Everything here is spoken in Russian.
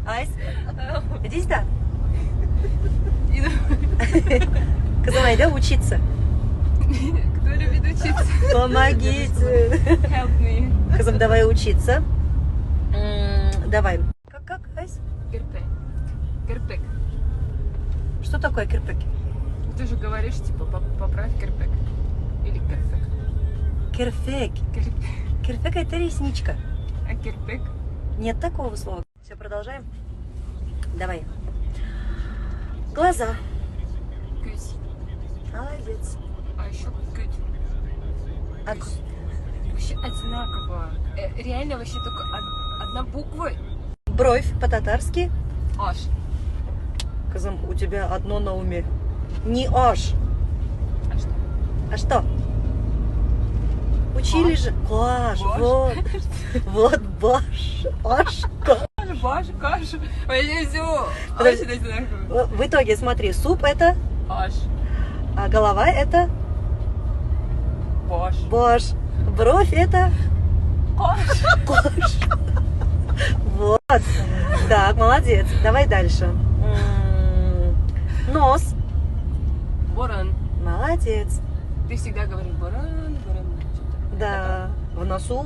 Айс, иди сюда. Иду. Кызым, айда учиться. Кто любит учиться? Помогите. Help me. Кызым, давай учиться. Давай. Как, Айс? Кирпик. Кирпик. Что такое кирпик? Ты же говоришь, типа, поправь кирпик. Или кирпик. Кирфек. Кирпик. Кирфек это ресничка. А кирпик? Нет такого слова. Все, продолжаем. Давай. Глаза. Кють. Молодец. А еще кють. А Вообще одинаково. Реально вообще только одна буква. бровь по-татарски. Аж. Кызым, у тебя одно на уме. Не аж. А что? А что? Учили же. Каш, Баш. вот. Вот баш. Аш. Баш, каша. Вообще все. Подожди. Очень одинаково. В итоге, смотри, суп это, Аж. а голова это Баш. баш. Бровь это Каш. кош. Вот. Так, молодец. Давай дальше. Нос. Боран. Молодец. Ты всегда говоришь баран, баран. Да. В носу.